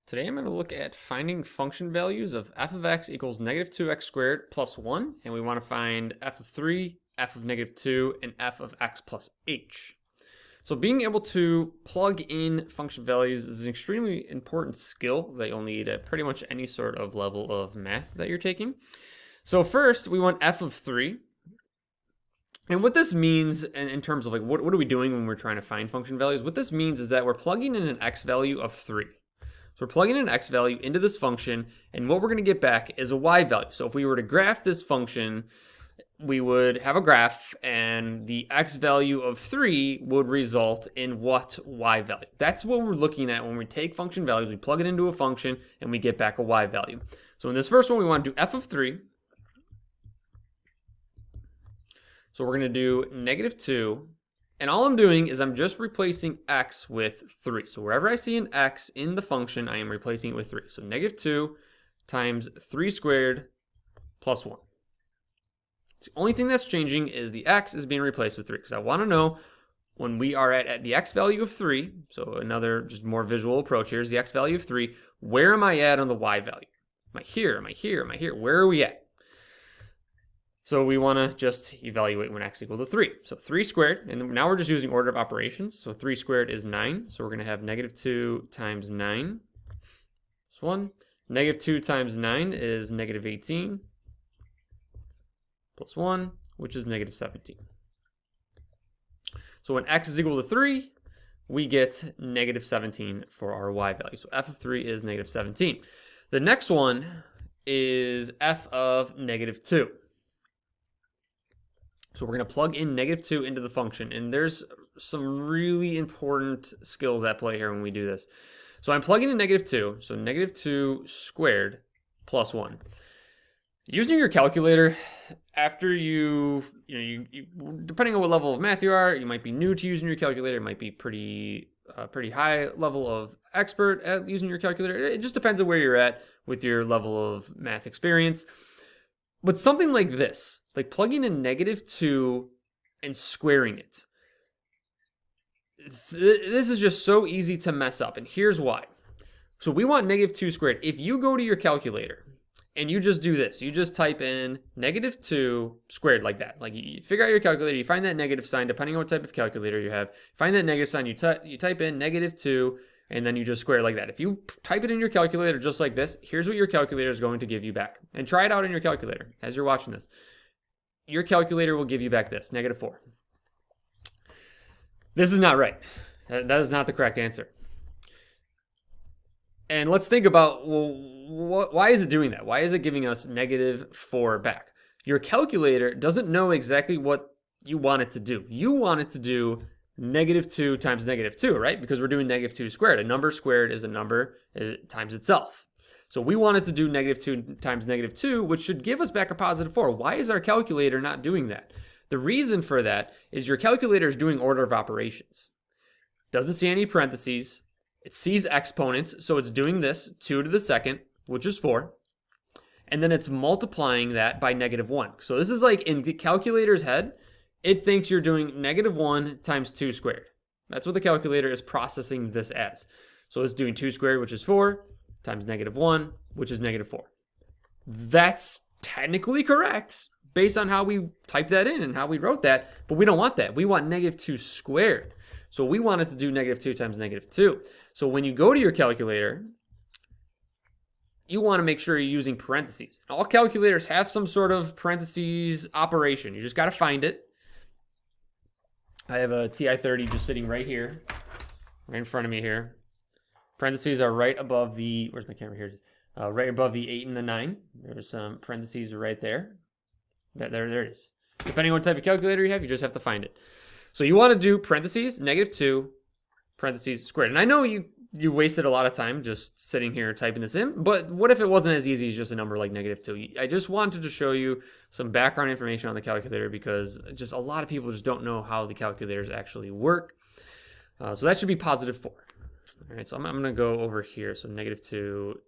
Today I'm going to look at finding function values of f of x equals negative 2x squared plus 1, and we want to find f of 3, f of negative 2, and f of x plus h. So being able to plug in function values is an extremely important skill that you'll need at pretty much any sort of level of math that you're taking. So first, we want f of 3. And what this means in terms of like what are we doing when we're trying to find function values, what this means is that we're plugging in an x value of 3. So we're plugging an x value into this function, and what we're going to get back is a y value. So if we were to graph this function, we would have a graph, and the x value of 3 would result in what y value. That's what we're looking at when we take function values. We plug it into a function, and we get back a y value. So in this first one, we want to do f of 3. So we're going to do negative 2. And all I'm doing is I'm just replacing x with 3. So wherever I see an x in the function, I am replacing it with 3. So negative 2 times 3 squared plus 1. The only thing that's changing is the x is being replaced with 3, because I want to know when we are at the x value of 3, so another just more visual approach here is the x value of 3, where am I at on the y value? Am I here? Am I here? Am I here? Where are we at? So we want to just evaluate when x equal to 3. So 3 squared, and now we're just using order of operations. So 3 squared is 9. So we're going to have negative 2 times 9 plus 1. Negative 2 times 9 is negative 18 plus 1, which is negative 17. So when x is equal to 3, we get negative 17 for our y value. So f of 3 is negative 17. The next one is f of negative 2. So we're going to plug in negative 2 into the function, and there's some really important skills at play here when we do this. So I'm plugging in negative 2, so negative 2 squared plus 1. Using your calculator, after you depending on what level of math you are, you might be new to using your calculator, it might be pretty high level of expert at using your calculator. It just depends on where you're at with your level of math experience. But something like this, like plugging in negative 2 and squaring it, this is just so easy to mess up, and here's why. So we want negative 2 squared. If you go to your calculator and you just do this, you just type in negative 2 squared like that. Like you figure out your calculator, you find that negative sign, depending on what type of calculator you have. Find that negative sign, you type in negative 2, and then you just square it like that. If you type it in your calculator just like this, here's what your calculator is going to give you back. And try it out in your calculator as you're watching this. Your calculator will give you back this, negative 4. This is not right. That is not the correct answer. And let's think about, well, why is it doing that? Why is it giving us negative 4 back? Your calculator doesn't know exactly what you want it to do. You want it to do negative 2 times negative 2, right? Because we're doing negative 2 squared. A number squared is a number times itself. So we want it to do negative 2 times negative 2, which should give us back a positive 4. Why is our calculator not doing that? The reason for that is your calculator is doing order of operations. Doesn't see any parentheses. It sees exponents, so it's doing this, 2 to the second, which is 4. And then it's multiplying that by negative 1. So this is like in the calculator's head, it thinks you're doing negative 1 times 2 squared. That's what the calculator is processing this as. So it's doing 2 squared, which is 4, times negative 1, which is negative 4. That's technically correct based on how we typed that in and how we wrote that, but we don't want that. We want negative 2 squared. So we want it to do negative 2 times negative 2. So when you go to your calculator, you want to make sure you're using parentheses. All calculators have some sort of parentheses operation. You just got to find it. I have a TI-30 just sitting right here, right in front of me here. Parentheses are right above the, where's my camera here? Right above the 8 and the 9. There's some parentheses right there. There it is. Depending on what type of calculator you have, you just have to find it. So you want to do parentheses, negative 2, parentheses squared. And I know you wasted a lot of time just sitting here typing this in, but what if it wasn't as easy as just a number like negative 2? I just wanted to show you some background information on the calculator because just a lot of people just don't know how the calculators actually work. So that should be positive 4. All right, so I'm going to go over here. So negative 2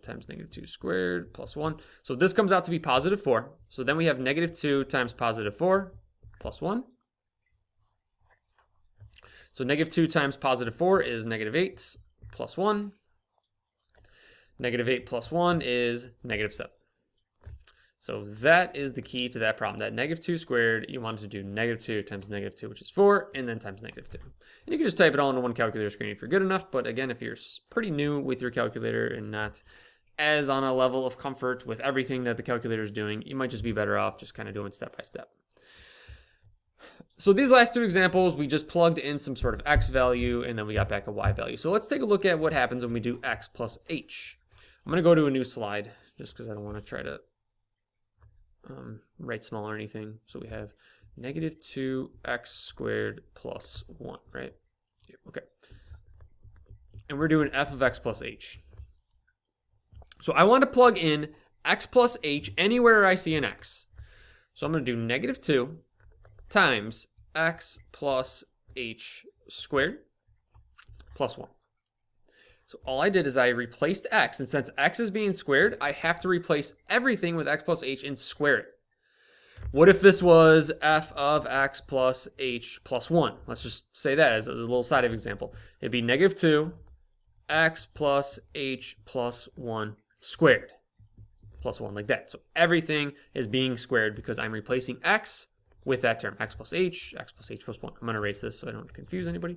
times negative 2 squared plus 1. So this comes out to be positive 4. So then we have negative 2 times positive 4 plus 1. So negative 2 times positive 4 is negative 8 plus 1. Negative 8 plus 1 is negative 7. So that is the key to that problem. That negative 2 squared, you want to do negative 2 times negative 2, which is 4, and then times negative 2. And you can just type it all into one calculator screen if you're good enough. But again, if you're pretty new with your calculator and not as on a level of comfort with everything that the calculator is doing, you might just be better off just kind of doing step by step. So these last two examples, we just plugged in some sort of x value, and then we got back a y value. So let's take a look at what happens when we do x plus h. I'm going to go to a new slide just because I don't want to try to write small or anything. So we have negative 2x squared plus 1, right? Okay. And we're doing f of x plus h. So I want to plug in x plus h anywhere I see an x. So I'm going to do negative 2 times x plus h squared plus 1. So all I did is I replaced x, and since x is being squared, I have to replace everything with x plus h and square it. What if this was f of x plus h plus 1? Let's just say that as a little side of example. It'd be negative 2 x plus h plus 1 squared plus 1, like that. So everything is being squared because I'm replacing x with that term, x plus h plus 1. I'm going to erase this so I don't confuse anybody.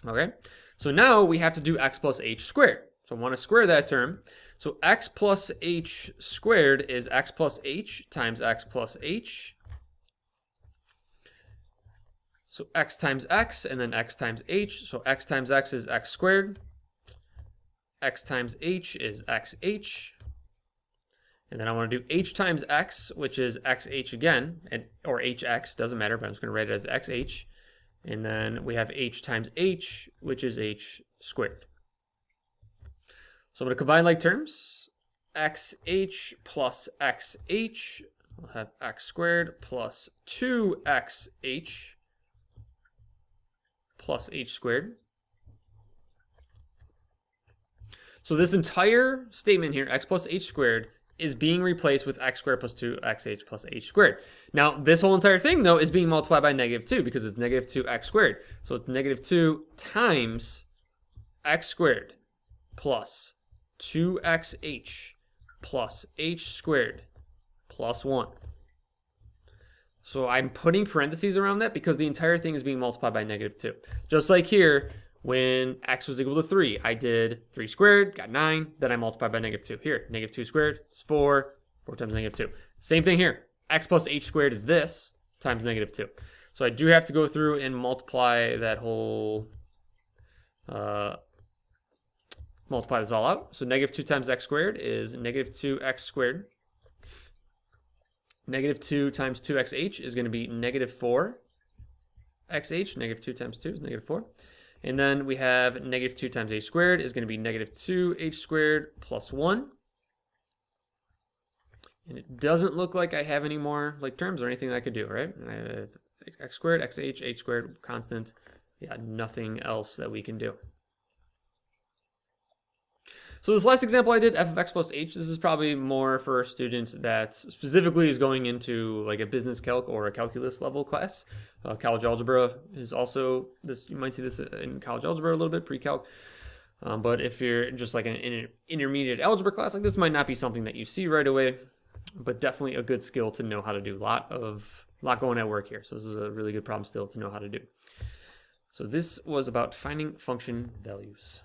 Okay, so now we have to do x plus h squared. So I want to square that term. So x plus h squared is x plus h times x plus h. So x times x, and then x times h. So x times x is x squared. X times h is xh. And then I want to do h times x, which is xh again, or hx, doesn't matter, but I'm just going to write it as xh. And then we have h times h, which is h squared. So I'm going to combine like terms. Xh plus xh, I'll have x squared plus 2xh plus h squared. So this entire statement here, x plus h squared, is being replaced with x squared plus 2xh plus h squared. Now, this whole entire thing, though, is being multiplied by negative 2 because it's negative 2x squared. So it's negative 2 times x squared plus 2xh plus h squared plus 1. So I'm putting parentheses around that because the entire thing is being multiplied by negative 2. Just like here, when x was equal to 3, I did 3 squared, got 9, then I multiplied by negative 2. Here, negative 2 squared is 4, 4 times negative 2. Same thing here. X plus h squared is this times negative 2. So I do have to go through and multiply that whole, multiply this all out. So negative 2 times x squared is negative 2x squared. Negative 2 times 2xh is going to be negative 4xh. Negative 2 times 2 is negative 4. And then we have negative 2 times h squared is going to be negative 2h squared plus 1. And it doesn't look like I have any more like terms or anything that I could do, right? I have x squared, xh, h squared, constant. Yeah, nothing else that we can do. So this last example I did, f of x plus h, this is probably more for a student that specifically is going into like a business calc or a calculus level class. College algebra is also this. You might see this in college algebra a little bit, pre-calc. But if you're just like an intermediate algebra class, like this might not be something that you see right away, but definitely a good skill to know how to do. Lot going at work here. So this is a really good problem still to know how to do. So this was about finding function values.